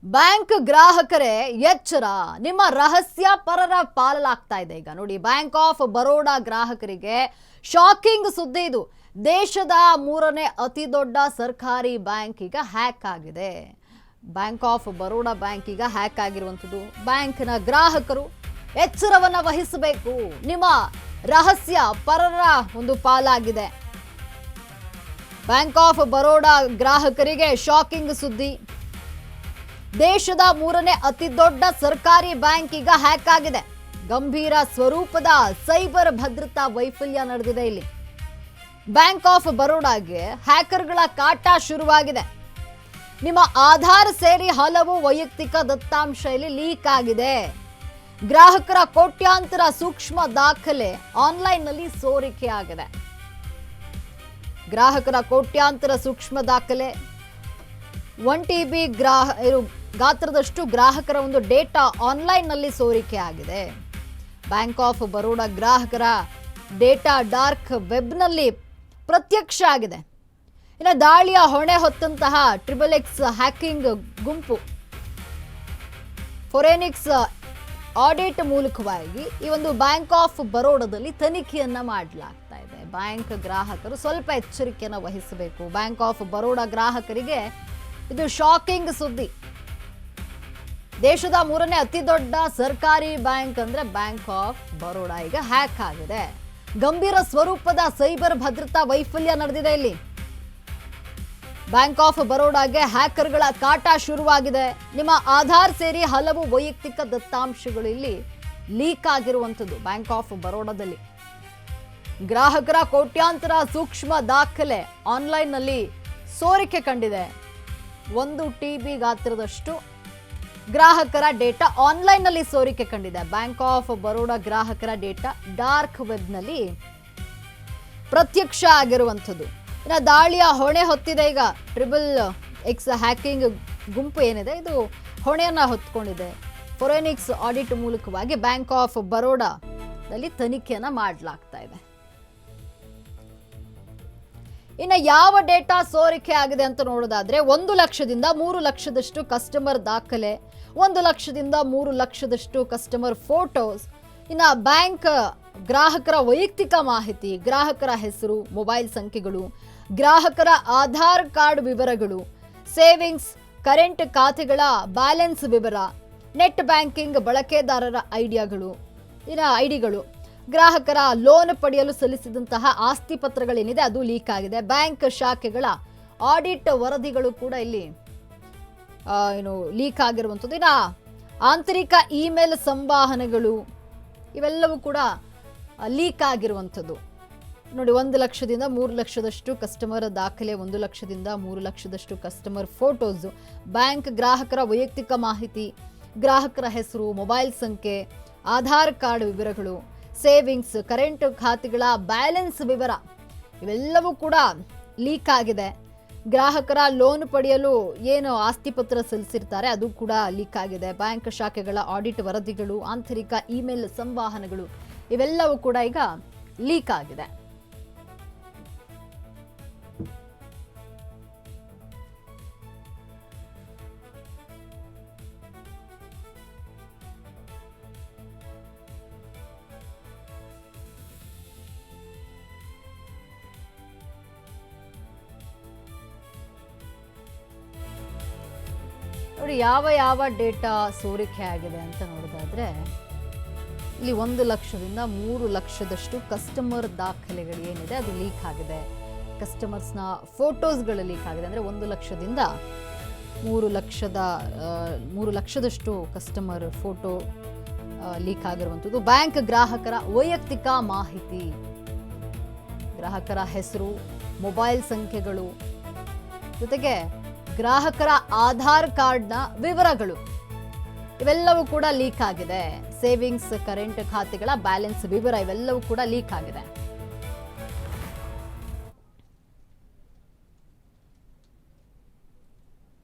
Bank ಗ್ರಾಹಕರೇ ಎಚ್ಚರ, ನಿಮ್ಮ ರಹಸ್ಯ ಪರರ ಪಾಲಾಗ್ತಾ ಇದೆ. ಈಗ ನೋಡಿ, ಬ್ಯಾಂಕ್ ಆಫ್ ಬರೋಡಾ ಗ್ರಾಹಕರಿಗೆ ಶಾಕಿಂಗ್ ಸುದ್ದಿ ಇದು. ದೇಶದ 3ನೇ ಅತಿ ದೊಡ್ಡ ಸರ್ಕಾರಿ ಬ್ಯಾಂಕ್ ಈಗ ಹ್ಯಾಕ್ ಆಗಿದೆ. ಬ್ಯಾಂಕ್ ಆಫ್ ಬರೋಡಾ ಬ್ಯಾಂಕ್ ಈಗ ಹ್ಯಾಕ್ ಆಗಿರುವಂಥದ್ದು. ಬ್ಯಾಂಕ್ನ ಗ್ರಾಹಕರು ಎಚ್ಚರವನ್ನ ವಹಿಸಬೇಕು. ನಿಮ್ಮ ರಹಸ್ಯ ಪರರ ಒಂದು ಪಾಲಾಗಿದೆ. ಬ್ಯಾಂಕ್ ಆಫ್ ಬರೋಡಾ ಗ್ರಾಹಕರಿಗೆ ಶಾಕಿಂಗ್ ಸುದ್ದಿ. ದೇಶದ 3ನೇ ಅತಿ ದೊಡ್ಡ ಸರ್ಕಾರಿ ಬ್ಯಾಂಕ್ ಈಗ ಹ್ಯಾಕ್ ಆಗಿದೆ. ಗಂಭೀರ ಸ್ವರೂಪದ ಸೈಬರ್ ಭದ್ರತಾ ವೈಫಲ್ಯ ನಡೆದಿದೆ. ಇಲ್ಲಿ ಬ್ಯಾಂಕ್ ಆಫ್ ಬರೋಡಾಗೆ ಹ್ಯಾಕರ್ಗಳ ಕಾಟ ಶುರುವಾಗಿದೆ. ನಿಮ್ಮ ಆಧಾರ್ ಸೇರಿ ಹಲವು ವೈಯಕ್ತಿಕ ದತ್ತಾಂಶ ಇಲ್ಲಿ ಲೀಕ್ ಆಗಿದೆ. ಗ್ರಾಹಕರ ಕೋಟ್ಯಾಂತರ ಸೂಕ್ಷ್ಮ ದಾಖಲೆ ಆನ್ಲೈನ್ನಲ್ಲಿ ಸೋರಿಕೆಯಾಗಿದೆ. ಗ್ರಾಹಕರ ಕೋಟ್ಯಾಂತರ ಸೂಕ್ಷ್ಮ ದಾಖಲೆ 1 TB ಗಾತ್ರದಷ್ಟು ಗ್ರಾಹಕರ ಒಂದು ಡೇಟಾ ಆನ್ಲೈನ್ನಲ್ಲಿ ಸೋರಿಕೆ ಆಗಿದೆ. ಬ್ಯಾಂಕ್ ಆಫ್ ಬರೋಡಾ ಗ್ರಾಹಕರ ಡೇಟಾ ಡಾರ್ಕ್ ವೆಬ್ನಲ್ಲಿ ಪ್ರತ್ಯಕ್ಷ ಆಗಿದೆ. ಇನ್ನು ದಾಳಿಯ ಹೊಣೆ ಹೊತ್ತಂತಹ XXX ಹ್ಯಾಕಿಂಗ್ ಗುಂಪು ಫೋರೆನಿಕ್ಸ್ ಆಡಿಟ್ ಮೂಲಕವಾಗಿ ಈ ಒಂದು ಬ್ಯಾಂಕ್ ಆಫ್ ಬರೋಡಾದಲ್ಲಿ ತನಿಖೆಯನ್ನ ಮಾಡಲಾಗ್ತಾ ಇದೆ. ಬ್ಯಾಂಕ್ ಗ್ರಾಹಕರು ಸ್ವಲ್ಪ ಎಚ್ಚರಿಕೆಯನ್ನು ವಹಿಸಬೇಕು. ಬ್ಯಾಂಕ್ ಆಫ್ ಬರೋಡಾ ಗ್ರಾಹಕರಿಗೆ ಇದು ಶಾಕಿಂಗ್ ಸುದ್ದಿ. ದೇಶದ 3ನೇ ಅತಿ ದೊಡ್ಡ ಸರ್ಕಾರಿ ಬ್ಯಾಂಕ್ ಅಂದ್ರೆ ಬ್ಯಾಂಕ್ ಆಫ್ ಬರೋಡಾ ಈಗ ಹ್ಯಾಕ್ ಆಗಿದೆ. ಗಂಭೀರ ಸ್ವರೂಪದ ಸೈಬರ್ ಭದ್ರತಾ ವೈಫಲ್ಯ ನಡೆದಿದೆ. ಇಲ್ಲಿ ಬ್ಯಾಂಕ್ ಆಫ್ ಬರೋಡಾಗೆ ಹ್ಯಾಕರ್ಗಳ ಕಾಟ ಶುರುವಾಗಿದೆ. ನಿಮ್ಮ ಆಧಾರ್ ಸೇರಿ ಹಲವು ವೈಯಕ್ತಿಕ ದತ್ತಾಂಶಗಳು ಇಲ್ಲಿ ಲೀಕ್ ಆಗಿರುವಂಥದ್ದು. ಬ್ಯಾಂಕ್ ಆಫ್ ಬರೋಡಾದಲ್ಲಿ ಗ್ರಾಹಕರ ಕೋಟ್ಯಾಂತರ ಸೂಕ್ಷ್ಮ ದಾಖಲೆ ಆನ್ಲೈನ್ನಲ್ಲಿ ಸೋರಿಕೆ ಕಂಡಿದೆ. 1 TB ಗಾತ್ರದಷ್ಟು ಗ್ರಾಹಕರ ಡೇಟಾ ಆನ್ಲೈನ್ನಲ್ಲಿ ಸೋರಿಕೆ ಕಂಡಿದೆ. ಬ್ಯಾಂಕ್ ಆಫ್ ಬರೋಡಾ ಗ್ರಾಹಕರ ಡೇಟಾ ಡಾರ್ಕ್ ವೆಬ್ನಲ್ಲಿ ಪ್ರತ್ಯಕ್ಷ ಆಗಿರುವಂಥದ್ದು. ಇನ್ನು ದಾಳಿಯ ಹೊಣೆ ಹೊತ್ತಿದೆ. ಈಗ XXX ಹ್ಯಾಕಿಂಗ್ ಗುಂಪು ಏನಿದೆ ಇದು ಹೊಣೆಯನ್ನ ಹೊತ್ಕೊಂಡಿದೆ. ಫೋರೆನಿಕ್ಸ್ ಆಡಿಟ್ ಮೂಲಕವಾಗಿ ಬ್ಯಾಂಕ್ ಆಫ್ ಬರೋಡಾದಲ್ಲಿ ತನಿಖೆಯನ್ನ ಮಾಡಲಾಗ್ತಾ ಇದೆ. ಇನ್ನು ಯಾವ ಡೇಟಾ ಸೋರಿಕೆ ಆಗಿದೆ ಅಂತ ನೋಡೋದಾದ್ರೆ 1 ಲಕ್ಷದಿಂದ 3 ಲಕ್ಷದಷ್ಟು ಕಸ್ಟಮರ್ ದಾಖಲೆ, 1 ಲಕ್ಷದಿಂದ 3 ಲಕ್ಷದಷ್ಟು ಕಸ್ಟಮರ್ ಫೋಟೋಸ್, ಇನ್ನು ಬ್ಯಾಂಕ್ ಗ್ರಾಹಕರ ವೈಯಕ್ತಿಕ ಮಾಹಿತಿ, ಗ್ರಾಹಕರ ಹೆಸರು, ಮೊಬೈಲ್ ಸಂಖ್ಯೆಗಳು, ಗ್ರಾಹಕರ ಆಧಾರ್ ಕಾರ್ಡ್ ವಿವರಗಳು, ಸೇವಿಂಗ್ಸ್, ಕರೆಂಟ್ ಖಾತೆಗಳ ಬ್ಯಾಲೆನ್ಸ್ ವಿವರ, ನೆಟ್ ಬ್ಯಾಂಕಿಂಗ್ ಬಳಕೆದಾರರ ಐಡಿಗಳು, ಗ್ರಾಹಕರ ಲೋನ್ ಪಡೆಯಲು ಸಲ್ಲಿಸಿದಂತಹ ಆಸ್ತಿ ಪತ್ರಗಳೇನಿದೆ ಅದು ಲೀಕ್ ಆಗಿದೆ. ಬ್ಯಾಂಕ್ ಶಾಖೆಗಳ ಆಡಿಟ್ ವರದಿಗಳು ಕೂಡ ಇಲ್ಲಿ ಲೀಕ್ ಆಗಿರುವಂಥದ್ದು. ಇನ್ನು ಆಂತರಿಕ ಇಮೇಲ್ ಸಂವಹನಗಳು ಇವೆಲ್ಲವೂ ಕೂಡ ಲೀಕ್ ಆಗಿರುವಂಥದ್ದು. ನೋಡಿ, 1 ಲಕ್ಷದಿಂದ 3 ಲಕ್ಷದಷ್ಟು ಕಸ್ಟಮರ್ ದಾಖಲೆ, 1 ಲಕ್ಷದಿಂದ 3 ಲಕ್ಷದಷ್ಟು ಕಸ್ಟಮರ್ ಫೋಟೋಸ್, ಬ್ಯಾಂಕ್ ಗ್ರಾಹಕರ ವೈಯಕ್ತಿಕ ಮಾಹಿತಿ, ಗ್ರಾಹಕರ ಹೆಸರು, ಮೊಬೈಲ್ ಸಂಖ್ಯೆ, ಆಧಾರ್ ಕಾರ್ಡ್ ವಿವರಗಳು, ಸೇವಿಂಗ್ಸ್, ಕರೆಂಟ್ ಖಾತೆಗಳ ಬ್ಯಾಲೆನ್ಸ್ ವಿವರ ಇವೆಲ್ಲವೂ ಕೂಡ ಲೀಕ್ ಆಗಿದೆ. ಗ್ರಾಹಕರ ಲೋನ್ ಪಡೆಯಲು ಏನು ಆಸ್ತಿ ಪತ್ರ ಸಲ್ಲಿಸಿರ್ತಾರೆ ಅದು ಕೂಡ ಲೀಕ್ ಆಗಿದೆ. ಬ್ಯಾಂಕ್ ಶಾಖೆಗಳ ಆಡಿಟ್ ವರದಿಗಳು, ಆಂತರಿಕ ಇಮೇಲ್ ಸಂವಹನಗಳು ಇವೆಲ್ಲವೂ ಕೂಡ ಈಗ ಲೀಕ್ ಆಗಿದೆ. ನೋಡಿ, ಯಾವ ಡೇಟಾ ಸೋರಿಕೆ ಆಗಿದೆ ಅಂತ ನೋಡೋದಾದ್ರೆ ಇಲ್ಲಿ 1 ಲಕ್ಷದಿಂದ 3 ಲಕ್ಷದಷ್ಟು ಕಸ್ಟಮರ್ ದಾಖಲೆಗಳು ಏನಿದೆ ಅದು ಲೀಕ್ ಆಗಿದೆ. ಕಸ್ಟಮರ್ಸ್ನ ಫೋಟೋಸ್ಗಳು ಲೀಕ್ ಆಗಿದೆ. ಅಂದರೆ 1 ಲಕ್ಷದಿಂದ 3 ಲಕ್ಷದಷ್ಟು ಕಸ್ಟಮರ್ ಫೋಟೋ ಲೀಕ್ ಆಗಿರುವಂಥದ್ದು. ಬ್ಯಾಂಕ್ ಗ್ರಾಹಕರ ವೈಯಕ್ತಿಕ ಮಾಹಿತಿ, ಗ್ರಾಹಕರ ಹೆಸರು, ಮೊಬೈಲ್ ಸಂಖ್ಯೆಗಳು, ಜೊತೆಗೆ ಗ್ರಾಹಕರ ಆಧಾರ್ ಕಾರ್ಡ್ನ ವಿವರಗಳು ಇವೆಲ್ಲವೂ ಕೂಡ ಲೀಕ್ ಆಗಿದೆ. ಸೇವಿಂಗ್ಸ್, ಕರೆಂಟ್ ಖಾತೆಗಳ ಬ್ಯಾಲೆನ್ಸ್ ವಿವರ ಇವೆಲ್ಲವೂ ಕೂಡ ಲೀಕ್ ಆಗಿದೆ.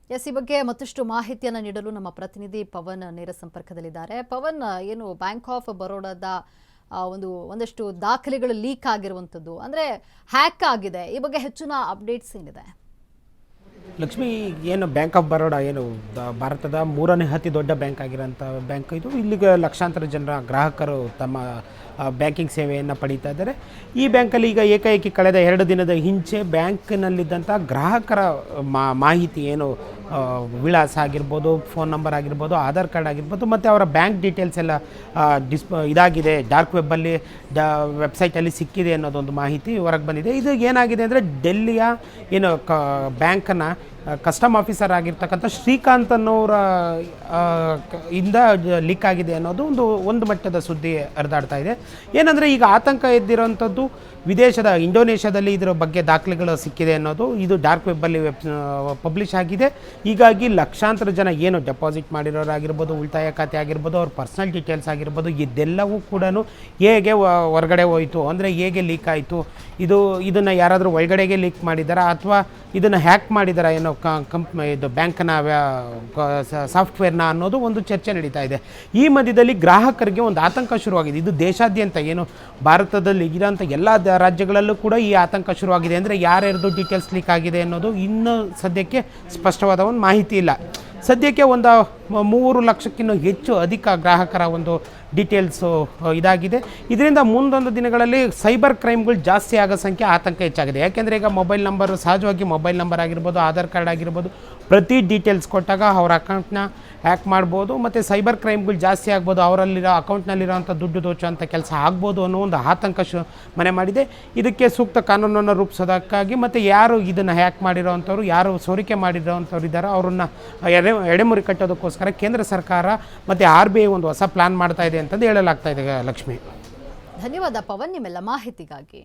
ಈ ಬಗ್ಗೆ ಮತ್ತಷ್ಟು ಮಾಹಿತಿಯನ್ನು ನೀಡಲು ನಮ್ಮ ಪ್ರತಿನಿಧಿ ಪವನ್ ನೇರ ಸಂಪರ್ಕದಲ್ಲಿದ್ದಾರೆ. ಪವನ್, ಏನು ಬ್ಯಾಂಕ್ ಆಫ್ ಬರೋಡಾದ ಒಂದಷ್ಟು ದಾಖಲೆಗಳು ಲೀಕ್ ಆಗಿರುವಂಥದ್ದು, ಅಂದರೆ ಹ್ಯಾಕ್ ಆಗಿದೆ, ಈ ಬಗ್ಗೆ ಹೆಚ್ಚಿನ ಅಪ್ಡೇಟ್ಸ್ ಏನಿದೆ? ಲಕ್ಷ್ಮಿ ಏನು ಬ್ಯಾಂಕ್ ಆಫ್ ಬರೋಡಾ ಏನು ಭಾರತದ 3ನೇ ಅತಿ ದೊಡ್ಡ ಬ್ಯಾಂಕ್ ಆಗಿರೋಂಥ ಬ್ಯಾಂಕ್ ಇದು. ಇಲ್ಲಿಗೆ ಲಕ್ಷಾಂತರ ಜನರ ಗ್ರಾಹಕರು ತಮ್ಮ ಬ್ಯಾಂಕಿಂಗ್ ಸೇವೆಯನ್ನು ಪಡೀತಾ ಇದ್ದಾರೆ. ಈ ಬ್ಯಾಂಕಲ್ಲಿ ಈಗ ಏಕಾಏಕಿ ಕಳೆದ 2 ದಿನದ ಹಿಂಚೆ ಬ್ಯಾಂಕಿನಲ್ಲಿದ್ದಂಥ ಗ್ರಾಹಕರ ಮಾಹಿತಿ ಏನು ವಿಳಾಸ ಆಗಿರ್ಬೋದು, ಫೋನ್ ನಂಬರ್ ಆಗಿರ್ಬೋದು, ಆಧಾರ್ ಕಾರ್ಡ್ ಆಗಿರ್ಬೋದು, ಮತ್ತು ಅವರ ಬ್ಯಾಂಕ್ ಡೀಟೇಲ್ಸ್ ಎಲ್ಲ ಇದಾಗಿದೆ, ಡಾರ್ಕ್ ವೆಬ್ಬಲ್ಲಿ ವೆಬ್ಸೈಟಲ್ಲಿ ಸಿಕ್ಕಿದೆ ಅನ್ನೋದೊಂದು ಮಾಹಿತಿ ಹೊರಗೆ ಬಂದಿದೆ. ಇದು ಏನಾಗಿದೆ ಅಂದರೆ ಡೆಲ್ಲಿಯ ಏನು ಬ್ಯಾಂಕನ್ನು ಕಸ್ಟಮ್ ಆಫೀಸರ್ ಆಗಿರ್ತಕ್ಕಂಥ ಶ್ರೀಕಾಂತ್ ಅನ್ನೋರ ಇಂದ ಲೀಕ್ ಆಗಿದೆ ಅನ್ನೋದು ಒಂದು ಮಟ್ಟದ ಸುದ್ದಿ ಹರಿದಾಡ್ತಾ ಇದೆ. ಏನಂದರೆ ಈಗ ಆತಂಕ ಎದ್ದಿರೋಂಥದ್ದು ವಿದೇಶದ ಇಂಡೋನೇಷ್ಯಾದಲ್ಲಿ ಇದರ ಬಗ್ಗೆ ದಾಖಲೆಗಳು ಸಿಕ್ಕಿದೆ ಅನ್ನೋದು ಇದು ಡಾರ್ಕ್ ವೆಬ್ಬಲ್ಲಿ ಪಬ್ಲಿಷ್ ಆಗಿದೆ. ಹೀಗಾಗಿ ಲಕ್ಷಾಂತರ ಜನ ಏನು ಡೆಪಾಸಿಟ್ ಮಾಡಿರೋರಾಗಿರ್ಬೋದು, ಉಳಿತಾಯ ಖಾತೆ ಆಗಿರ್ಬೋದು, ಅವ್ರ ಪರ್ಸ್ನಲ್ ಡೀಟೇಲ್ಸ್ ಆಗಿರ್ಬೋದು, ಇದೆಲ್ಲವೂ ಕೂಡ ಹೇಗೆ ಹೊರಗಡೆ ಹೋಯಿತು, ಅಂದರೆ ಹೇಗೆ ಲೀಕ್ ಆಯಿತು, ಇದನ್ನು ಯಾರಾದರೂ ಒಳಗಡೆಗೆ ಲೀಕ್ ಮಾಡಿದಾರಾ ಅಥವಾ ಇದನ್ನು ಹ್ಯಾಕ್ ಮಾಡಿದಾರಾ ಏನೋ ಇದು ಬ್ಯಾಂಕ್ನ ಸಾಫ್ಟ್ವೇರ್ನ ಅನ್ನೋದು ಒಂದು ಚರ್ಚೆ ನಡೀತಾ ಇದೆ. ಈ ಮಧ್ಯದಲ್ಲಿ ಗ್ರಾಹಕರಿಗೆ ಒಂದು ಆತಂಕ ಶುರುವಾಗಿದೆ. ಇದು ದೇಶಾದ್ಯಂತ ಏನು ಭಾರತದಲ್ಲಿ ಇರೋಂಥ ಎಲ್ಲ ರಾಜ್ಯಗಳಲ್ಲೂ ಕೂಡ ಈ ಆತಂಕ ಶುರುವಾಗಿದೆ. ಅಂದರೆ ಯಾರ್ಯಾರ್ದು ಡೀಟೇಲ್ಸ್ ಲೀಕ್ ಆಗಿದೆ ಅನ್ನೋದು ಇನ್ನೂ ಸದ್ಯಕ್ಕೆ ಸ್ಪಷ್ಟವಾದ ಒಂದು ಮಾಹಿತಿ ಇಲ್ಲ. ಸದ್ಯಕ್ಕೆ ಒಂದು 3 ಲಕ್ಷಕ್ಕಿಂತ ಹೆಚ್ಚು ಅಧಿಕ ಗ್ರಾಹಕರ ಒಂದು ಡೀಟೇಲ್ಸು ಇದಾಗಿದೆ. ಇದರಿಂದ ಮುಂದೊಂದು ದಿನಗಳಲ್ಲಿ ಸೈಬರ್ ಕ್ರೈಮ್ಗಳು ಜಾಸ್ತಿ ಆಗೋ ಸಂಖ್ಯೆ ಆತಂಕ ಹೆಚ್ಚಾಗಿದೆ. ಯಾಕೆಂದರೆ ಈಗ ಮೊಬೈಲ್ ನಂಬರ್, ಸಹಜವಾಗಿ ಮೊಬೈಲ್ ನಂಬರ್ ಆಗಿರ್ಬೋದು, ಆಧಾರ್ ಕಾರ್ಡ್ ಆಗಿರ್ಬೋದು, ಪ್ರತಿ ಡೀಟೇಲ್ಸ್ ಕೊಟ್ಟಾಗ ಅವ್ರ ಅಕೌಂಟ್ನ ಹ್ಯಾಕ್ ಮಾಡ್ಬೋದು ಮತ್ತು ಸೈಬರ್ ಕ್ರೈಮ್ಗಳು ಜಾಸ್ತಿ ಆಗ್ಬೋದು, ಅವರಲ್ಲಿರೋ ಅಕೌಂಟ್ನಲ್ಲಿರೋಂಥ ದುಡ್ಡು ದೋಚುವಂಥ ಕೆಲಸ ಆಗ್ಬೋದು ಅನ್ನೋ ಒಂದು ಆತಂಕ ಮನೆ ಮಾಡಿದೆ. ಇದಕ್ಕೆ ಸೂಕ್ತ ಕಾನೂನನ್ನು ರೂಪಿಸೋದಕ್ಕಾಗಿ ಮತ್ತು ಯಾರು ಇದನ್ನು ಹ್ಯಾಕ್ ಮಾಡಿರೋವಂಥವ್ರು, ಯಾರು ಸೋರಿಕೆ ಮಾಡಿರೋವಂಥವ್ರು ಇದ್ದಾರೋ ಅವ್ರನ್ನ ಎಡೆಮುರಿ ಕಟ್ಟೋದಕ್ಕೋಸ್ಕರ ಕೇಂದ್ರ ಸರ್ಕಾರ ಮತ್ತು RBI ಒಂದು ಹೊಸ ಪ್ಲಾನ್ ಮಾಡ್ತಾ ಇದೆ ಅಂತಂದು ಹೇಳಲಾಗ್ತಾ ಇದೆ. ಲಕ್ಷ್ಮಿ, ಧನ್ಯವಾದ ಪವನ್ ನಿಮ್ಮೆಲ್ಲ ಮಾಹಿತಿಗಾಗಿ.